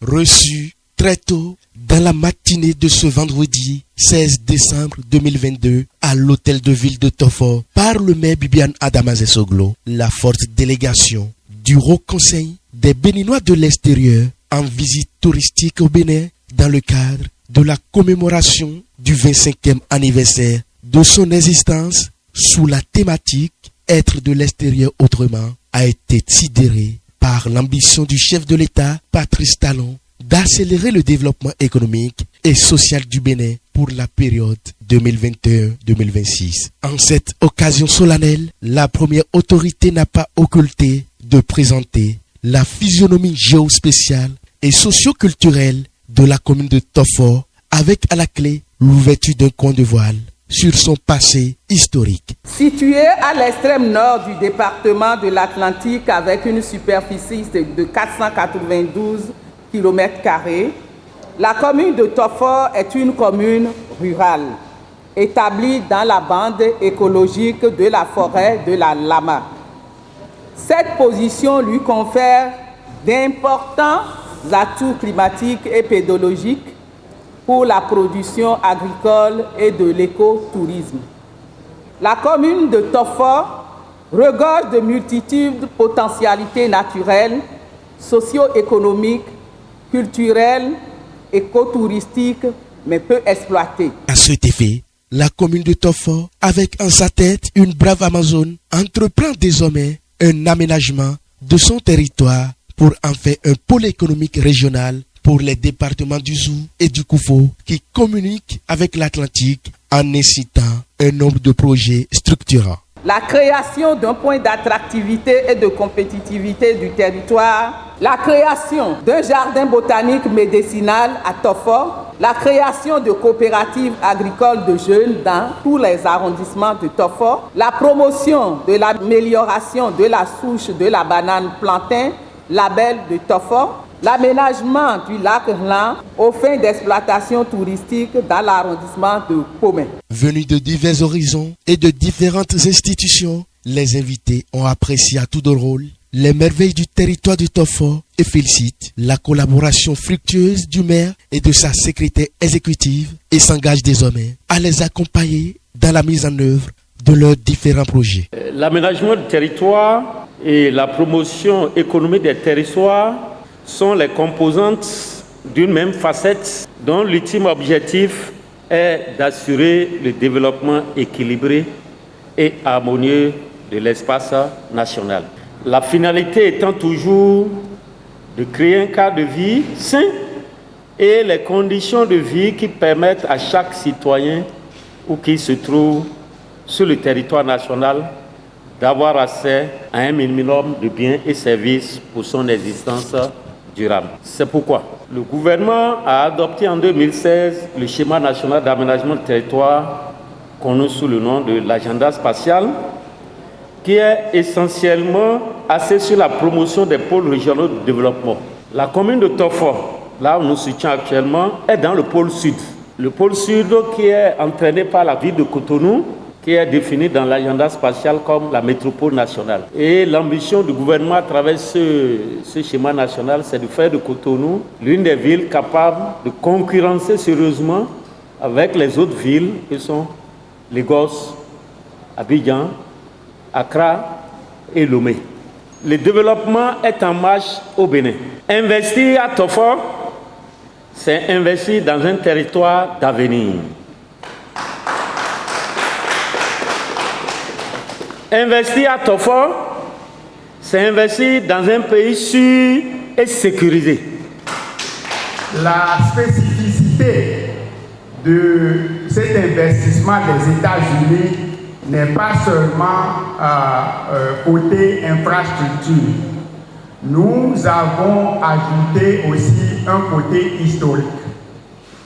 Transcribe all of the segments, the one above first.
reçu très tôt dans la matinée de ce vendredi 16 décembre 2022 à l'hôtel de ville de Tofo par le maire Bibiane Adama Soglo, la forte délégation du Haut Conseil des Béninois de l'extérieur en visite touristique au Bénin dans le cadre de la commémoration du 25e anniversaire de son existence sous la thématique « Être de l'extérieur autrement » a été sidéré par l'ambition du chef de l'État, Patrice Talon, d'accélérer le développement économique et social du Bénin pour la période 2021-2026. En cette occasion solennelle, la première autorité n'a pas occulté de présenter la physionomie géospatiale et socio-culturelle de la commune de Tofo avec à la clé l'ouverture d'un coin de voile sur son passé historique. Située à l'extrême nord du département de l'Atlantique avec une superficie de 492 km², la commune de Tofo est une commune rurale, établie dans la bande écologique de la forêt de la Lama. Cette position lui confère d'importants atouts climatiques et pédologiques pour la production agricole et de l'écotourisme. La commune de Tofo regorge de multitudes de potentialités naturelles, socio-économiques, culturelles, écotouristiques, mais peu exploitées. À cet effet, la commune de Tofo, avec en sa tête une brave Amazone, entreprend désormais un aménagement de son territoire pour en faire un pôle économique régional pour les départements du Zou et du Koufo qui communiquent avec l'Atlantique en incitant un nombre de projets structurants. La création d'un point d'attractivité et de compétitivité du territoire, la création d'un jardin botanique médicinal à Tofo, la création de coopératives agricoles de jeunes dans tous les arrondissements de Tofo, la promotion de l'amélioration de la souche de la banane plantain, label de Tofo, l'aménagement du lac Rlan aux fins d'exploitation touristique dans l'arrondissement de Pomé. Venus de divers horizons et de différentes institutions, les invités ont apprécié à tour de rôle les merveilles du territoire de Tofo et félicitent la collaboration fructueuse du maire et de sa secrétaire exécutive et s'engagent désormais à les accompagner dans la mise en œuvre de leurs différents projets. L'aménagement du territoire et la promotion économique des territoires sont les composantes d'une même facette dont l'ultime objectif est d'assurer le développement équilibré et harmonieux de l'espace national. La finalité étant toujours de créer un cadre de vie sain et les conditions de vie qui permettent à chaque citoyen ou qui se trouve sur le territoire national d'avoir accès à un minimum de biens et services pour son existence durable. C'est pourquoi le gouvernement a adopté en 2016 le schéma national d'aménagement du territoire connu sous le nom de l'agenda spatial, qui est essentiellement axé sur la promotion des pôles régionaux de développement. La commune de Tofo, là où nous nous situons actuellement, est dans le pôle sud. Le pôle sud qui est entraîné par la ville de Cotonou, qui est définie dans l'agenda spatial comme la métropole nationale. Et l'ambition du gouvernement à travers ce schéma national, c'est de faire de Cotonou l'une des villes capables de concurrencer sérieusement avec les autres villes qui sont Lagos, Abidjan, Accra et Lomé. Le développement est en marche au Bénin. Investir à Tofo, c'est investir dans un territoire d'avenir. Investir à Tofo, c'est investir dans un pays sûr et sécurisé. La spécificité de cet investissement des États-Unis n'est pas seulement côté infrastructure. Nous avons ajouté aussi un côté historique.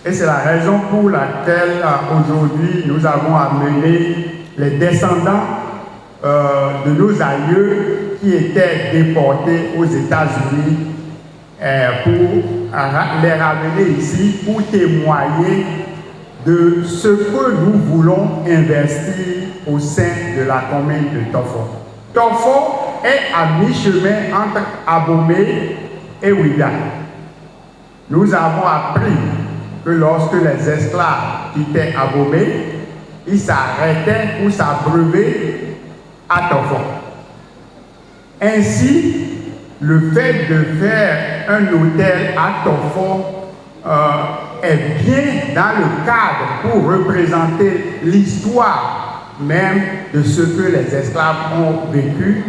Et c'est la raison pour laquelle aujourd'hui nous avons amené les descendants de nos aïeux qui étaient déportés aux États-Unis pour les ramener ici pour témoigner de ce que nous voulons investir au sein de la commune de Tofo. Tofo est à mi-chemin entre Abomey et Ouidah. nous avons appris que lorsque les esclaves quittaient Abomey, ils s'arrêtaient pour s'abreuver à Tofo. Ainsi, le fait de faire un hôtel à Tofo est bien dans le cadre pour représenter l'histoire même de ce que les esclaves ont vécu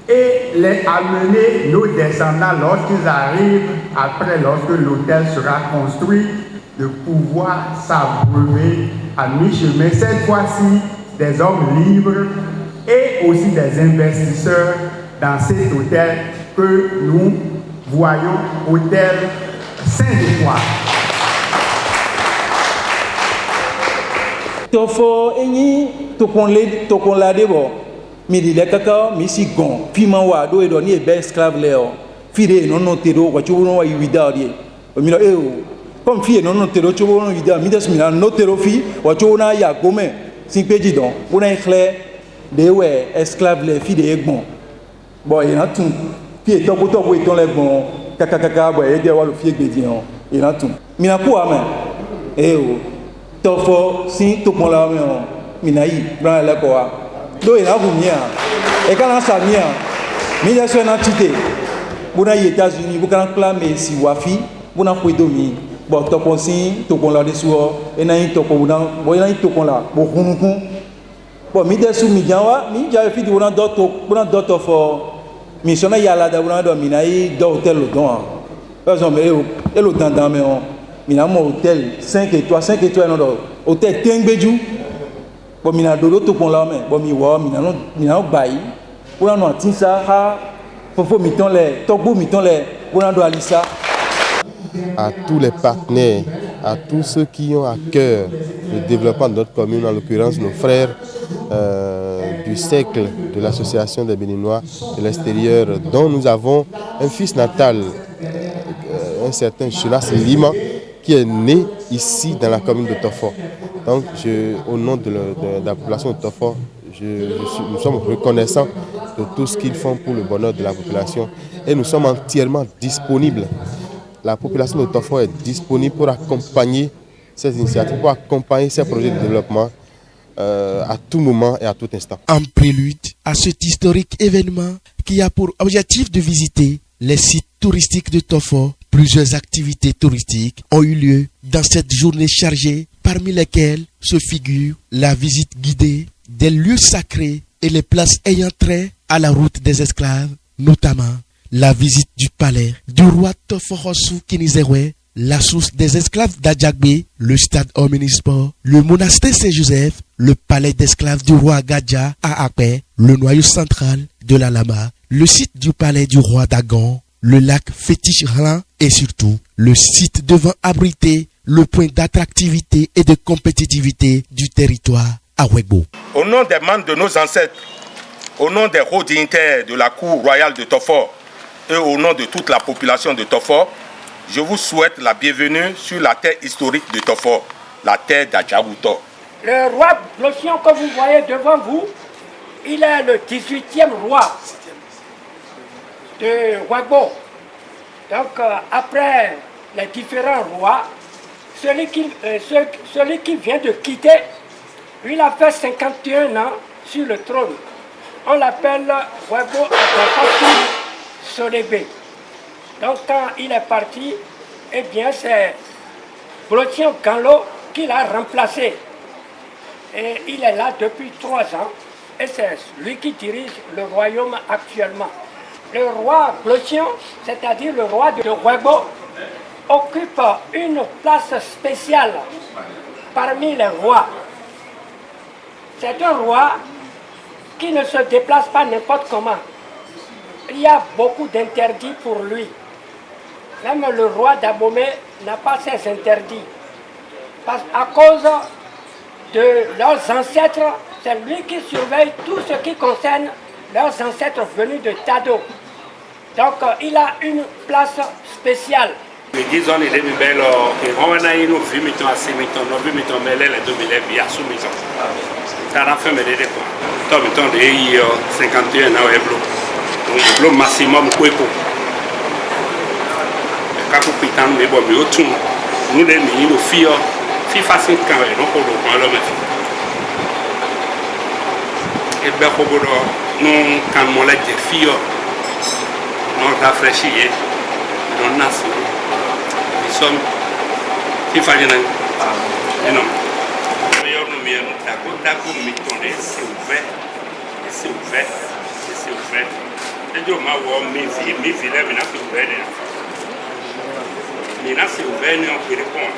et les amener nos descendants lorsqu'ils arrivent après, lorsque l'hôtel sera construit, de pouvoir s'abreuver à mi-chemin. Cette fois-ci, des hommes libres et aussi des investisseurs dans cet hôtel que nous voyons, hôtel 5 étoiles. Tofo eni tokon la debo mi di le kaka mi si gon piment wa do e do ni e be esclave le o fide no no tero wa chuno wa yuida di o mi no e o comme fie no no tero chuno no yuida mi des mi na no tero fi wa chuno ya gome sin peji don bona e clé de we esclave le fide e gbon bo e na tun fie to e ton le gbon kaka bo e de wa lo fie gbedi on e na tun mi na ku amen e o Tofo si tokon la me on minayi bran le ko wa do ina bu mia e kana sa mia mi ya so na tite bu na yi États-Unis bu kana clamer si wafi bu na ko do mi bo tokon si tokon la de so e na yi tokon bu na bo na yi tokon la bo hunukun bo mi de su mi janwa mi ja fi di bu na do Tofo mi so na ya la da bu na do minayi do hotel lo don par exemple e lo dandan me on mina mo hôtel 5 étoiles non hôtel Tengbeju bo mina dodo to pon la me bo mi wo mina no bayi bo na no tinsa ha fofo mi ton le togbo mi ton le bo na do alisa. À tous les partenaires, à tous ceux qui ont à cœur le développement de notre commune, en l'occurrence nos frères du cercle de l'association des Béninois de l'extérieur, dont nous avons un fils natal, un certain Chulas Lima, qui est né ici dans la commune de Tofo. Donc, au nom de la population de Tofo, nous sommes reconnaissants de tout ce qu'ils font pour le bonheur de la population et nous sommes entièrement disponibles. La population de Tofo est disponible pour accompagner ces initiatives, pour accompagner ces projets de développement à tout moment et à tout instant. En prélude à cet historique événement qui a pour objectif de visiter les sites touristiques de Tofo, plusieurs activités touristiques ont eu lieu dans cette journée chargée, parmi lesquelles se figure la visite guidée des lieux sacrés et les places ayant trait à la route des esclaves, notamment la visite du palais du roi Toforosu Kinizewe, la source des esclaves d'Adjagbe, le stade omnisport, le monastère Saint-Joseph, le palais d'esclaves du roi Gadja à Akpe, le noyau central de la Lama, le site du palais du roi d'Agon, le lac Fétiche-Rlan et surtout le site devant abriter le point d'attractivité et de compétitivité du territoire à Wegbo. Au nom des membres de nos ancêtres, au nom des hauts dignitaires de la cour royale de Tofo et au nom de toute la population de Tofo, je vous souhaite la bienvenue sur la terre historique de Tofo, la terre d'Adjawuto. Le roi Blochion que vous voyez devant vous, il est le 18e roi de Wagbo. Donc après les différents rois, celui qui vient de quitter, lui il a fait 51 ans sur le trône. On l'appelle Wagbo Abafaki Solébé. Donc quand il est parti, eh bien c'est Blochion Ganlo qui l'a remplacé. Et il est là depuis 3 ans et c'est lui qui dirige le royaume actuellement. Le roi Blochion, c'est-à-dire le roi de Wegbo, occupe une place spéciale parmi les rois. C'est un roi qui ne se déplace pas n'importe comment. Il y a beaucoup d'interdits pour lui. Même le roi d'Abomey n'a pas ces interdits. Parce qu'à cause de leurs ancêtres, c'est lui qui surveille tout ce qui concerne leurs ancêtres venus de Tado. Donc il a une place spéciale. Disons les deux belles qui ont un aïe nous vu mettons assez mettons nous vu mettons mêler les deux mille bien sous maison. Ça a fait me aider quoi. Toi mettons des 51 ans et bleu. Donc bleu maximum quoi quoi. kako pitan me bo me otum nu de mi lo fio fifa sin kan e no ko do ko lo me e be ko bo do non kan mo la je fio non rafraîchir non nasi ils sont fifa ni non meilleur no mi d'accord mi tonne c'est ouvert et je ma wo mi fi là mi na fi ouvert mi na c'est ouvert ni on peut répondre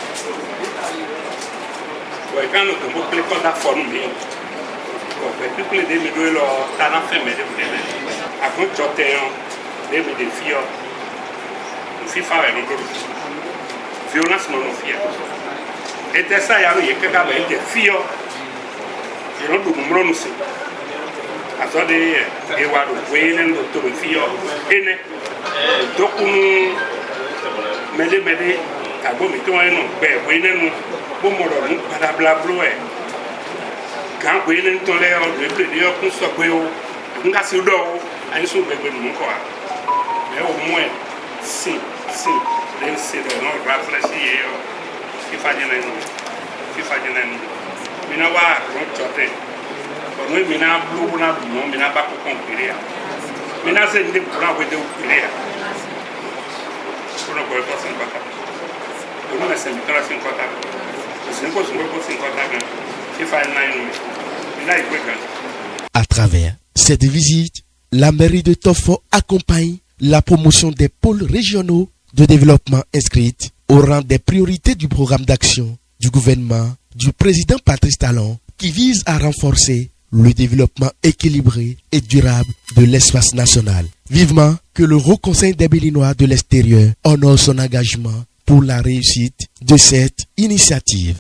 ouais quand on tombe plus quoi da forme mi on fait plus les demi de lo ta na fait mais de a con choteon demi de fio fi fa e non do violence non fia e te sai a lui che cava il fio e non do numero no se asode e wado wenen do to fio ene dokunu mede ka bo mi to eno be wenen bo mo do mu pada bla blo e kan wenen to le o de de o kun so pe o nga si do ani so be mu ko a e o mo e si den se do no rafraîchir yo fifa jena no mina wa ro chote bon we mina blu na no mina ba ko konkiria mina se ndi bra we de ukiria kono ko to sen baka ono na se mitara sen kota sen ko fifa na no mina ikweka. À travers cette visite, la mairie de Tofo accompagne la promotion des pôles régionaux de développement inscrites au rang des priorités du programme d'action du gouvernement du président Patrice Talon qui vise à renforcer le développement équilibré et durable de l'espace national. Vivement que le Haut Conseil des Béninois de l'extérieur honore son engagement pour la réussite de cette initiative.